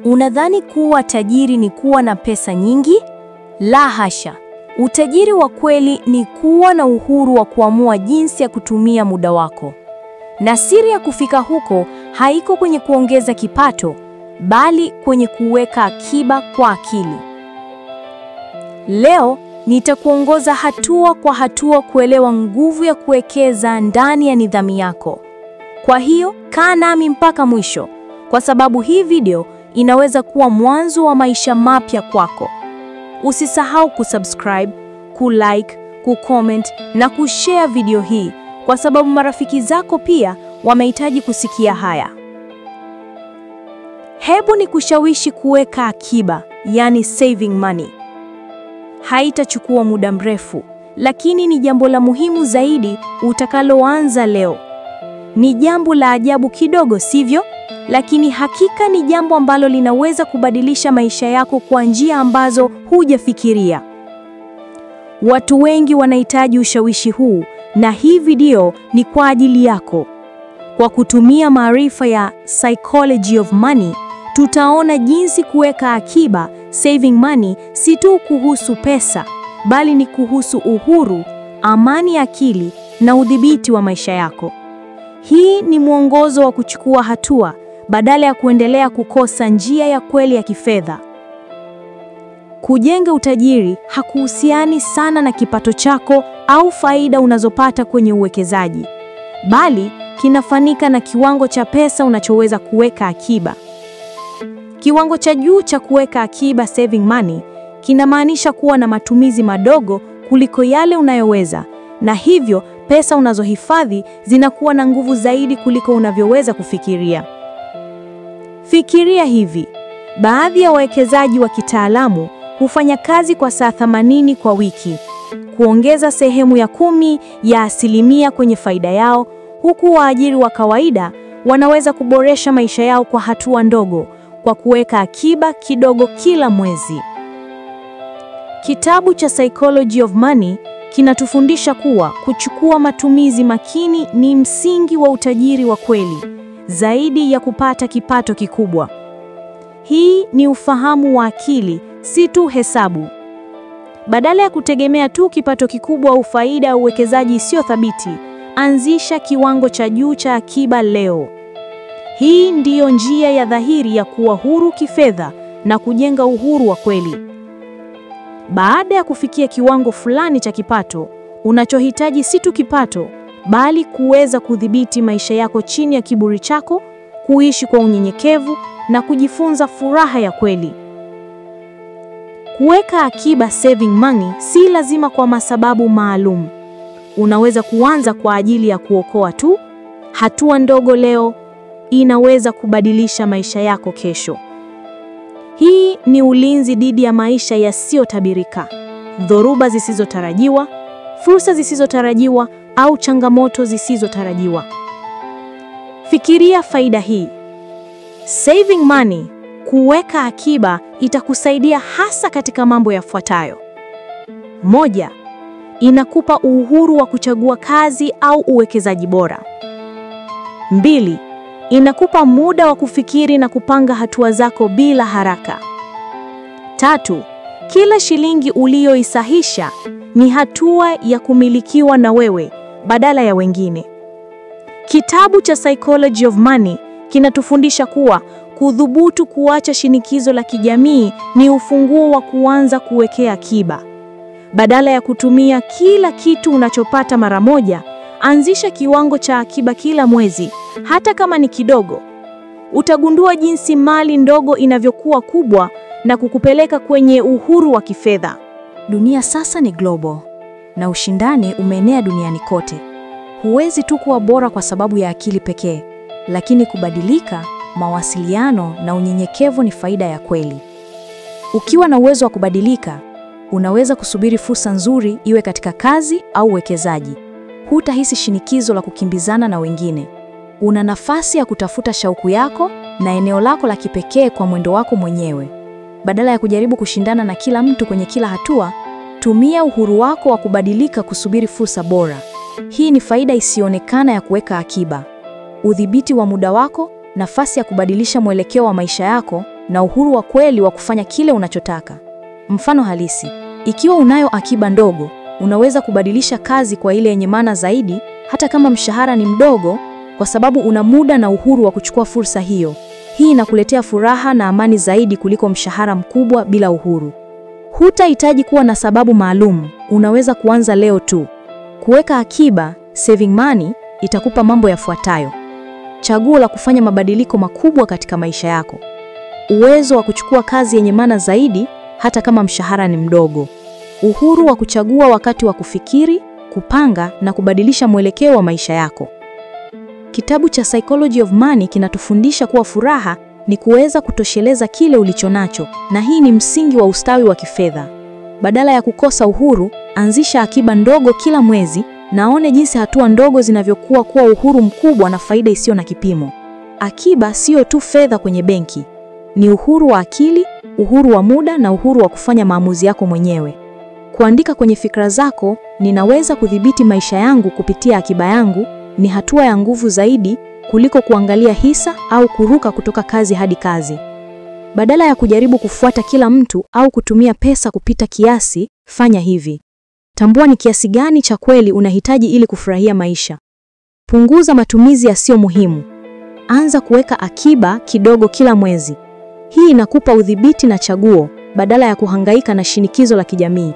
Unadhani kuwa tajiri ni kuwa na pesa nyingi? La hasha. Utajiri wa kweli ni kuwa na uhuru wa kuamua jinsi ya kutumia muda wako. Na siri ya kufika huko haiko kwenye kuongeza kipato, bali kwenye kuweka akiba kwa akili. Leo nitakuongoza hatua kwa hatua kuelewa nguvu ya kuwekeza ndani ya nidhamu yako. Kwa hiyo, kaa nami mpaka mwisho, kwa sababu hii video inaweza kuwa mwanzo wa maisha mapya kwako. Usisahau kusubscribe, kulike, kucomment na kushare video hii, kwa sababu marafiki zako pia wamehitaji kusikia haya. Hebu nikushawishi kuweka akiba, yani saving money. Haitachukua muda mrefu, lakini ni jambo la muhimu zaidi utakaloanza leo. Ni jambo la ajabu kidogo, sivyo? Lakini hakika ni jambo ambalo linaweza kubadilisha maisha yako kwa njia ambazo hujafikiria. Watu wengi wanahitaji ushawishi huu, na hii video ni kwa ajili yako. Kwa kutumia maarifa ya Psychology of Money, tutaona jinsi kuweka akiba, saving money, si tu kuhusu pesa, bali ni kuhusu uhuru, amani ya akili na udhibiti wa maisha yako. Hii ni mwongozo wa kuchukua hatua badala ya kuendelea kukosa njia ya kweli ya kifedha. Kujenga utajiri hakuhusiani sana na kipato chako au faida unazopata kwenye uwekezaji, bali kinafanyika na kiwango cha pesa unachoweza kuweka akiba. Kiwango cha juu cha kuweka akiba, saving money, kinamaanisha kuwa na matumizi madogo kuliko yale unayoweza, na hivyo pesa unazohifadhi zinakuwa na nguvu zaidi kuliko unavyoweza kufikiria. Fikiria hivi, baadhi ya wawekezaji wa kitaalamu hufanya kazi kwa saa 80 kwa wiki, kuongeza sehemu ya 10 ya asilimia kwenye faida yao, huku waajiri wa kawaida wanaweza kuboresha maisha yao kwa hatua ndogo, kwa kuweka akiba kidogo kila mwezi. Kitabu cha Psychology of Money kinatufundisha kuwa kuchukua matumizi makini ni msingi wa utajiri wa kweli, zaidi ya kupata kipato kikubwa. Hii ni ufahamu wa akili, si tu hesabu. Badala ya kutegemea tu kipato kikubwa au faida ya uwekezaji sio thabiti, anzisha kiwango cha juu cha akiba leo. Hii ndiyo njia ya dhahiri ya kuwa huru kifedha na kujenga uhuru wa kweli. Baada ya kufikia kiwango fulani cha kipato, unachohitaji si tu kipato, bali kuweza kudhibiti maisha yako chini ya kiburi chako, kuishi kwa unyenyekevu na kujifunza furaha ya kweli. Kuweka akiba, saving money, si lazima kwa sababu maalum. Unaweza kuanza kwa ajili ya kuokoa tu. Hatua ndogo leo inaweza kubadilisha maisha yako kesho. Hii ni ulinzi dhidi ya maisha yasiyotabirika, dhoruba zisizotarajiwa, fursa zisizotarajiwa au changamoto zisizotarajiwa. Fikiria faida hii. Saving money, kuweka akiba, itakusaidia hasa katika mambo yafuatayo. 1. Inakupa uhuru wa kuchagua kazi au uwekezaji bora. 2. Inakupa muda wa kufikiri na kupanga hatua zako bila haraka. 3. Kila shilingi uliyoisahisha ni hatua ya kumilikiwa na wewe badala ya wengine. Kitabu cha Psychology of Money kinatufundisha kuwa kudhubutu kuacha shinikizo la kijamii ni ufunguo wa kuanza kuwekea akiba. Badala ya kutumia kila kitu unachopata mara moja, anzisha kiwango cha akiba kila mwezi, hata kama ni kidogo. Utagundua jinsi mali ndogo inavyokuwa kubwa na kukupeleka kwenye uhuru wa kifedha. Dunia sasa ni global, na ushindani umeenea duniani kote. Huwezi tu kuwa bora kwa sababu ya akili pekee, lakini kubadilika, mawasiliano na unyenyekevu ni faida ya kweli. Ukiwa na uwezo wa kubadilika, unaweza kusubiri fursa nzuri, iwe katika kazi au uwekezaji. Hutahisi shinikizo la kukimbizana na wengine. Una nafasi ya kutafuta shauku yako na eneo lako la kipekee kwa mwendo wako mwenyewe. Badala ya kujaribu kushindana na kila mtu kwenye kila hatua, tumia uhuru wako wa kubadilika kusubiri fursa bora. Hii ni faida isiyoonekana ya kuweka akiba. Udhibiti wa muda wako, nafasi ya kubadilisha mwelekeo wa maisha yako, na uhuru wa kweli wa kufanya kile unachotaka. Mfano halisi: ikiwa unayo akiba ndogo, unaweza kubadilisha kazi kwa ile yenye maana zaidi, hata kama mshahara ni mdogo, kwa sababu una muda na uhuru wa kuchukua fursa hiyo. Hii inakuletea furaha na amani zaidi kuliko mshahara mkubwa bila uhuru. Hutahitaji kuwa na sababu maalum, unaweza kuanza leo tu. Kuweka akiba, saving money, itakupa mambo yafuatayo: chaguo la kufanya mabadiliko makubwa katika maisha yako, uwezo wa kuchukua kazi yenye maana zaidi hata kama mshahara ni mdogo, uhuru wa kuchagua wakati wa kufikiri, kupanga na kubadilisha mwelekeo wa maisha yako. Kitabu cha Psychology of Money kinatufundisha kuwa furaha ni kuweza kutosheleza kile ulichonacho, na hii ni msingi wa ustawi wa kifedha. Badala ya kukosa uhuru, anzisha akiba ndogo kila mwezi, naone jinsi hatua ndogo zinavyokuwa kuwa uhuru mkubwa na faida isiyo na kipimo. Akiba sio tu fedha kwenye benki, ni uhuru wa akili, uhuru wa muda na uhuru wa kufanya maamuzi yako mwenyewe. Kuandika kwenye fikra zako, ninaweza kudhibiti maisha yangu kupitia akiba yangu, ni hatua ya nguvu zaidi kuliko kuangalia hisa au kuruka kutoka kazi hadi kazi. Badala ya kujaribu kufuata kila mtu au kutumia pesa kupita kiasi, fanya hivi. Tambua ni kiasi gani cha kweli unahitaji ili kufurahia maisha. Punguza matumizi yasiyo muhimu. Anza kuweka akiba kidogo kila mwezi. Hii inakupa udhibiti na chaguo badala ya kuhangaika na shinikizo la kijamii.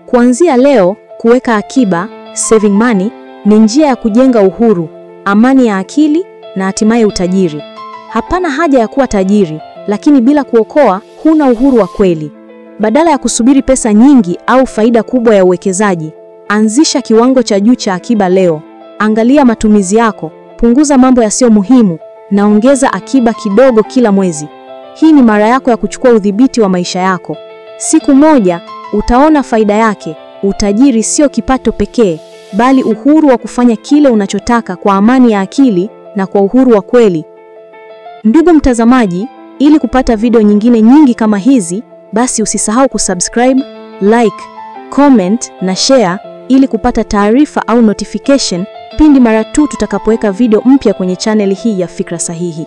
Kuanzia leo, kuweka akiba, saving money, ni njia ya kujenga uhuru, amani ya akili na hatimaye utajiri. Hapana haja ya kuwa tajiri, lakini bila kuokoa huna uhuru wa kweli. Badala ya kusubiri pesa nyingi au faida kubwa ya uwekezaji, anzisha kiwango cha juu cha akiba leo. Angalia matumizi yako, punguza mambo yasiyo muhimu na ongeza akiba kidogo kila mwezi. Hii ni mara yako ya kuchukua udhibiti wa maisha yako. Siku moja utaona faida yake. Utajiri sio kipato pekee, bali uhuru wa kufanya kile unachotaka kwa amani ya akili na kwa uhuru wa kweli. Ndugu mtazamaji, ili kupata video nyingine nyingi kama hizi, basi usisahau kusubscribe, like, comment na share ili kupata taarifa au notification pindi mara tu tutakapoweka video mpya kwenye channel hii ya Fikra Sahihi.